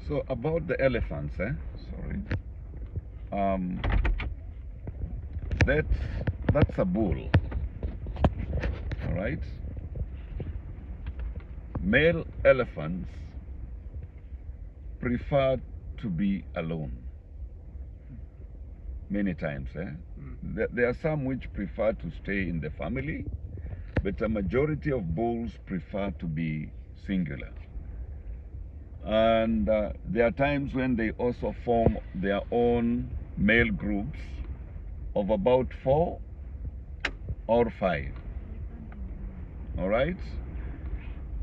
So about the elephants, sorry. That's a bull. All right. Male elephants prefer to be alone. Many times, there are some which prefer to stay in the family, but a majority of bulls prefer to be singular. And there are times when they also form their own male groups of about 4 or 5. All right?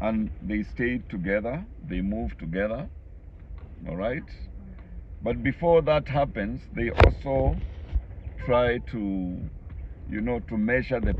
And they stay together, they move together. All right? But before that happens, they also try to, to measure the